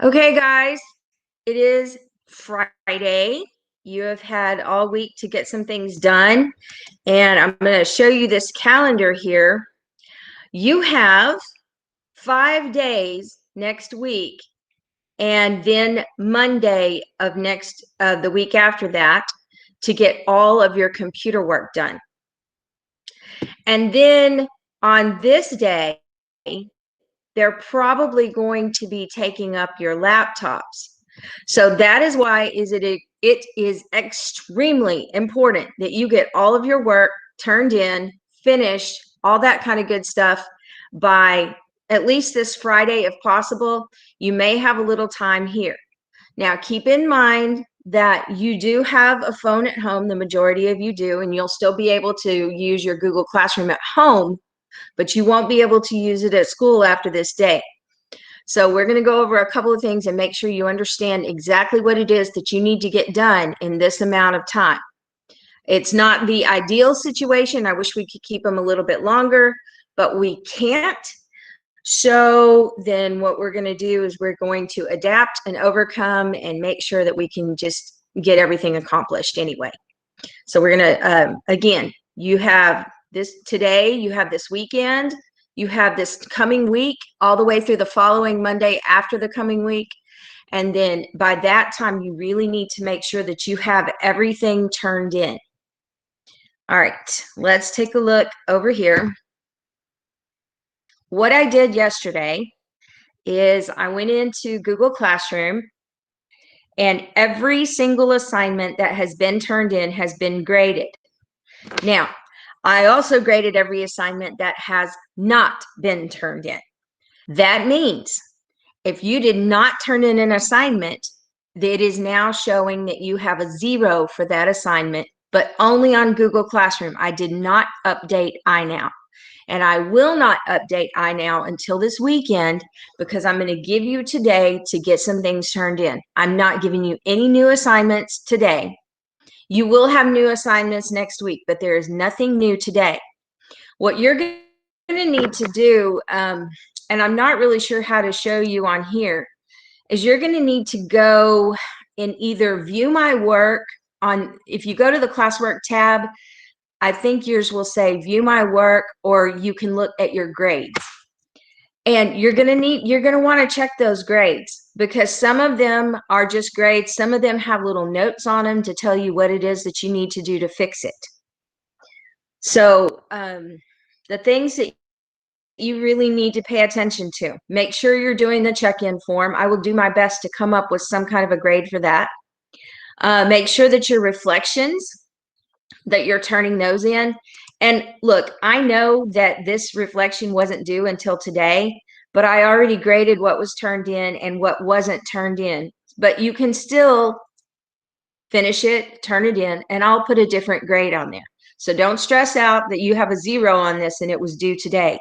Okay, guys, it is Friday. You have had all week to get some things done, and I'm going to show you this calendar here. You have 5 days next week, and then Monday of the week after that to get all of your computer work done. And then on this day, they're probably going to be taking up your laptops. So that is why it is extremely important that you get all of your work turned in, finished, all that kind of good stuff by at least this Friday if possible. You may have a little time here. Now, keep in mind that you do have a phone at home, the majority of you do, and you'll still be able to use your Google Classroom at home, but you won't be able to use it at school after this day. So we're going to go over a couple of things and make sure you understand exactly what it is that you need to get done in this amount of time. It's not the ideal situation. I wish we could keep them a little bit longer, but we can't. So then what we're going to do is we're going to adapt and overcome and make sure that we can just get everything accomplished anyway. So we're going to, again, you have this today, you have this weekend, you have this coming week, all the way through the following Monday after the coming week. And then by that time, you really need to make sure that you have everything turned in. All right, let's take a look over here. What I did yesterday is I went into Google Classroom, and every single assignment that has been turned in has been graded. Now, I also graded every assignment that has not been turned in. That means if you did not turn in an assignment, it is now showing that you have a 0 for that assignment, but only on Google Classroom. I did not update iNow. And I will not update iNow until this weekend because I'm going to give you today to get some things turned in. I'm not giving you any new assignments today. You will have new assignments next week, but there is nothing new today. What you're going to need to do, and I'm not really sure how to show you on here, is you're going to need to go and either view my work on, if you go to the classwork tab, I think yours will say view my work, or you can look at your grades. And you're going to want to check those grades because some of them are just grades. Some of them have little notes on them to tell you what it is that you need to do to fix it. So the things that you really need to pay attention to, make sure you're doing the check-in form. I will do my best to come up with some kind of a grade for that. Make sure that your reflections, that you're turning those in. And look, I know that this reflection wasn't due until today, but I already graded what was turned in and what wasn't turned in. But you can still finish it, turn it in, and I'll put a different grade on there. So don't stress out that you have a 0 on this and it was due today.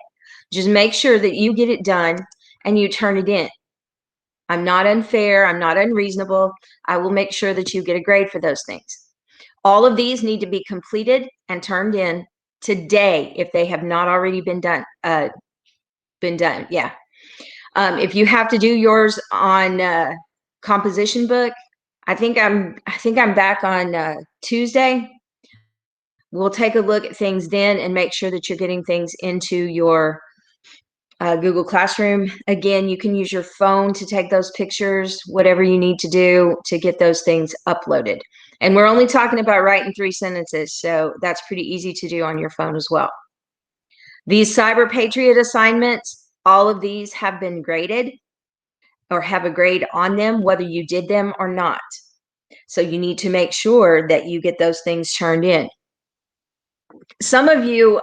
Just make sure that you get it done and you turn it in. I'm not unfair. I'm not unreasonable. I will make sure that you get a grade for those things. All of these need to be completed and turned in today if they have not already been done. Yeah. If you have to do yours on composition book, I think I'm back on Tuesday. We'll take a look at things then and make sure that you're getting things into your Google Classroom. Again, you can use your phone to take those pictures, whatever you need to do to get those things uploaded. And we're only talking about writing 3 sentences, so that's pretty easy to do on your phone as well. These Cyber Patriot assignments, all of these have been graded or have a grade on them, whether you did them or not. So you need to make sure that you get those things turned in. Some of you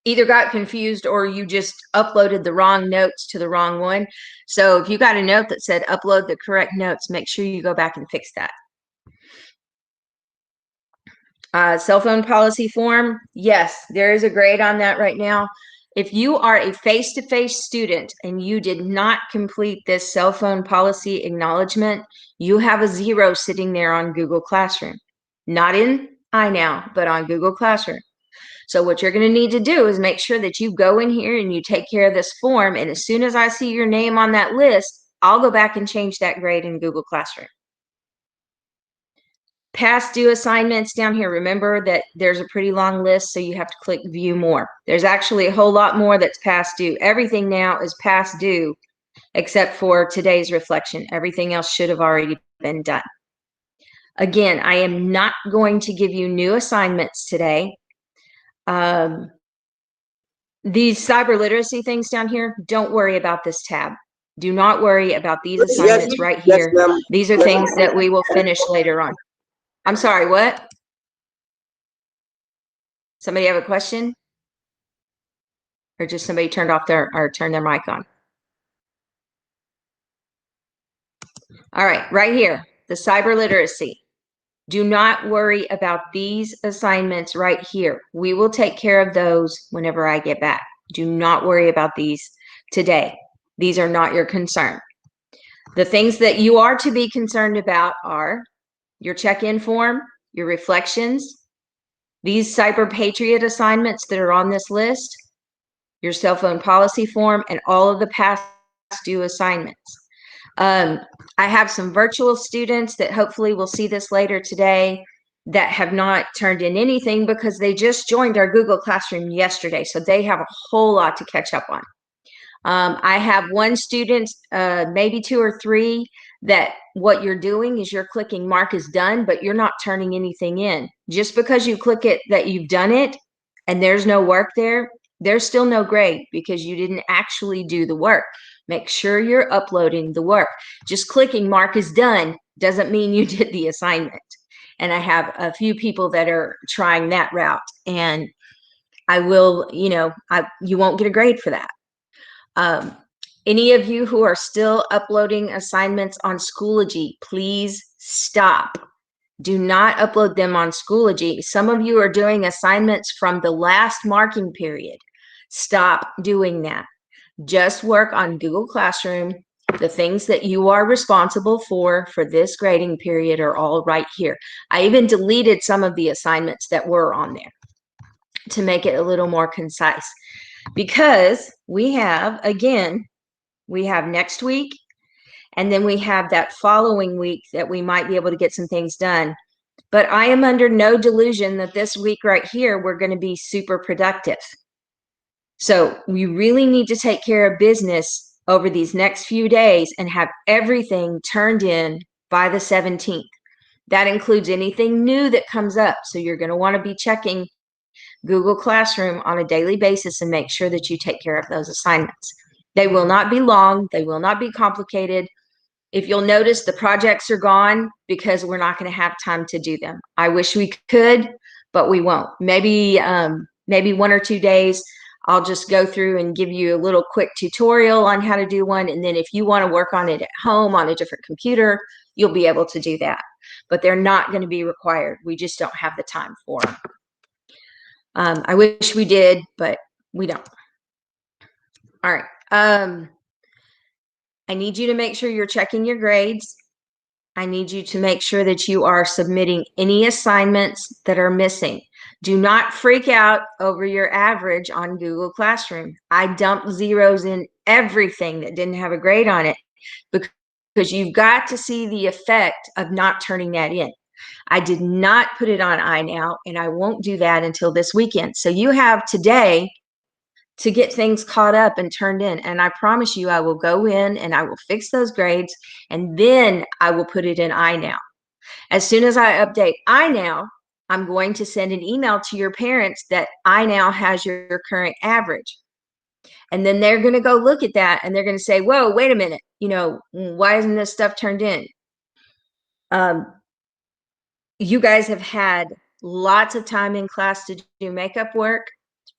either got confused or you just uploaded the wrong notes to the wrong one. So if you got a note that said upload the correct notes, make sure you go back and fix that. Cell phone policy form, yes, there is a grade on that right now. If you are a face-to-face student and you did not complete this cell phone policy acknowledgement, you have a 0 sitting there on Google Classroom. Not in iNow, but on Google Classroom. So what you're going to need to do is make sure that you go in here and you take care of this form. And as soon as I see your name on that list, I'll go back and change that grade in Google Classroom. Past due assignments down here, remember that there's a pretty long list, so you have to click view more. There's actually a whole lot more that's past due. Everything now is past due except for today's reflection. Everything else should have already been done. Again, I am not going to give you new assignments today. These cyber literacy things down here, don't worry about this tab. Do not worry about these assignments right here. These are things that we will finish later on. I'm sorry, what? Somebody have a question? Or just somebody turned off turned their mic on? All right here, the cyber literacy. Do not worry about these assignments right here. We will take care of those whenever I get back. Do not worry about these today. These are not your concern. The things that you are to be concerned about are your check-in form, your reflections, these cyber Patriot assignments that are on this list, your cell phone policy form, and all of the past due assignments. I have some virtual students that hopefully will see this later today that have not turned in anything because they just joined our Google Classroom yesterday. So they have a whole lot to catch up on. I have one student, maybe two or three, that what you're doing is you're clicking mark as done, but you're not turning anything in. Just because you click it that you've done it and there's no work there, there's still no grade because you didn't actually do the work. Make sure you're uploading the work. Just clicking mark as done doesn't mean you did the assignment. And I have a few people that are trying that route, and I will, you won't get a grade for that. Any of you who are still uploading assignments on Schoology, please stop. Do not upload them on Schoology. Some of you are doing assignments from the last marking period. Stop doing that. Just work on Google Classroom. The things that you are responsible for this grading period are all right here. I even deleted some of the assignments that were on there to make it a little more concise, because we have, again, we have next week, and then we have that following week that we might be able to get some things done. But I am under no delusion that this week right here, we're going to be super productive. So we really need to take care of business over these next few days and have everything turned in by the 17th. That includes anything new that comes up. So you're going to want to be checking Google Classroom on a daily basis and make sure that you take care of those assignments. They will not be long. They will not be complicated. If you'll notice, the projects are gone because we're not going to have time to do them. I wish we could, but we won't. Maybe 1 or 2 days, I'll just go through and give you a little quick tutorial on how to do one. And then if you want to work on it at home on a different computer, you'll be able to do that. But they're not going to be required. We just don't have the time for them. I wish we did, but we don't. All right. I need you to make sure you're checking your grades. I need you to make sure that you are submitting any assignments that are missing. Do not freak out over your average on Google Classroom. I dumped zeros in everything that didn't have a grade on it because you've got to see the effect of not turning that in. I did not put it on iNow, and I won't do that until this weekend. So you have today to get things caught up and turned in. And I promise you, I will go in and I will fix those grades, and then I will put it in iNow. As soon as I update iNow, I'm going to send an email to your parents that iNow has your current average. And then they're going to go look at that and they're going to say, whoa, wait a minute. Why isn't this stuff turned in? You guys have had lots of time in class to do makeup work,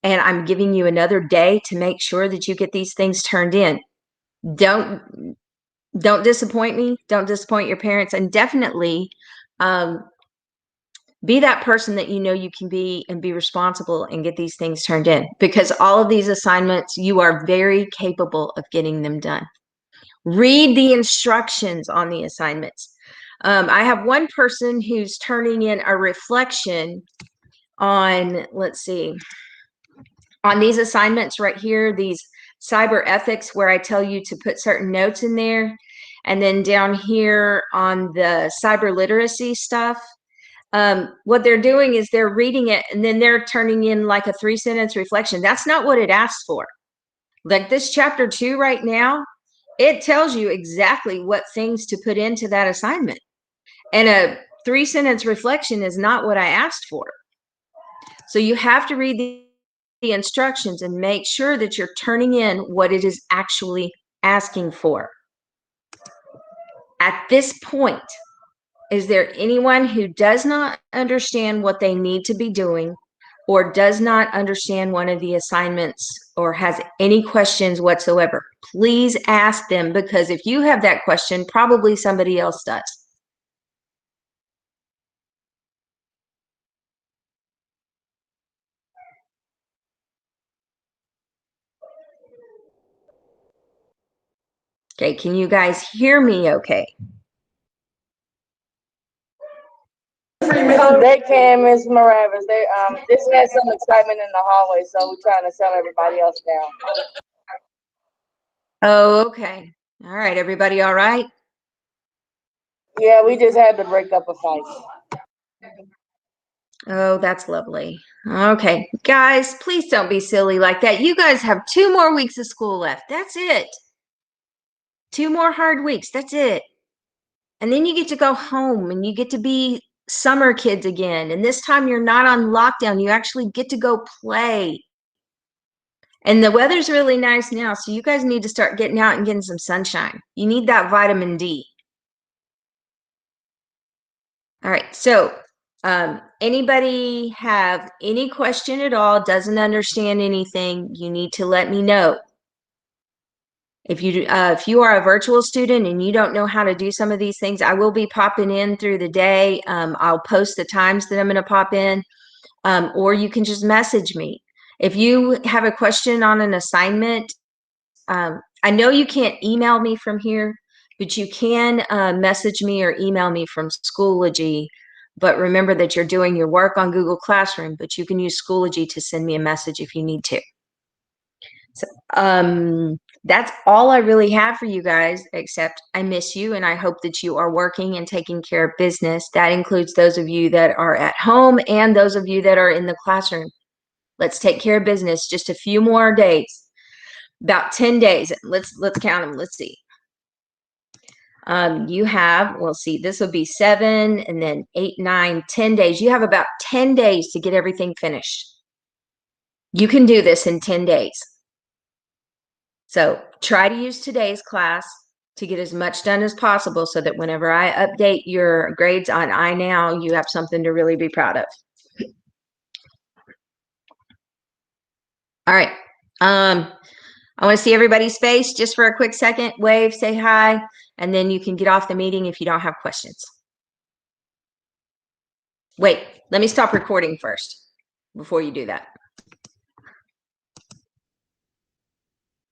and I'm giving you another day to make sure that you get these things turned in. Don't disappoint me. Don't disappoint your parents, and definitely be that person that you can be, and be responsible and get these things turned in, because all of these assignments, you are very capable of getting them done. Read the instructions on the assignments. I have one person who's turning in a reflection on, let's see, on these assignments right here, these cyber ethics, where I tell you to put certain notes in there. And then down here on the cyber literacy stuff, what they're doing is they're reading it and then they're turning in like a 3-sentence reflection. That's not what it asks for. Like this chapter 2 right now, it tells you exactly what things to put into that assignment. And a 3-sentence reflection is not what I asked for. So you have to read the instructions and make sure that you're turning in what it is actually asking for. At this point, is there anyone who does not understand what they need to be doing or does not understand one of the assignments or has any questions whatsoever? Please ask them, because if you have that question, probably somebody else does. Okay, can you guys hear me okay? They can, Miss Maravis. They just had some excitement in the hallway, so we're trying to settle everybody else down. Oh, okay. All right, everybody all right? Yeah, we just had to break up a fight. Oh, that's lovely. Okay, guys, please don't be silly like that. You guys have 2 more weeks of school left. That's it. 2 more hard weeks. That's it. And then you get to go home and you get to be summer kids again. And this time you're not on lockdown. You actually get to go play. And the weather's really nice now. So you guys need to start getting out and getting some sunshine. You need that vitamin D. All right. So anybody have any question at all, doesn't understand anything, you need to let me know. If you are a virtual student and you don't know how to do some of these things, I will be popping in through the day. I'll post the times that I'm going to pop in, or you can just message me. If you have a question on an assignment, I know you can't email me from here, but you can message me or email me from Schoology. But remember that you're doing your work on Google Classroom, but you can use Schoology to send me a message if you need to. So, that's all I really have for you guys, except I miss you and I hope that you are working and taking care of business. That includes those of you that are at home and those of you that are in the classroom. Let's take care of business. Just a few more days, about 10 days. Let's count them. Let's see. You have, we'll see, this will be 7 and then 8, 9, 10 days. You have about 10 days to get everything finished. You can do this in 10 days. So try to use today's class to get as much done as possible so that whenever I update your grades on iNow, you have something to really be proud of. All right. I want to see everybody's face just for a quick second. Wave, say hi, and then you can get off the meeting if you don't have questions. Wait, let me stop recording first before you do that.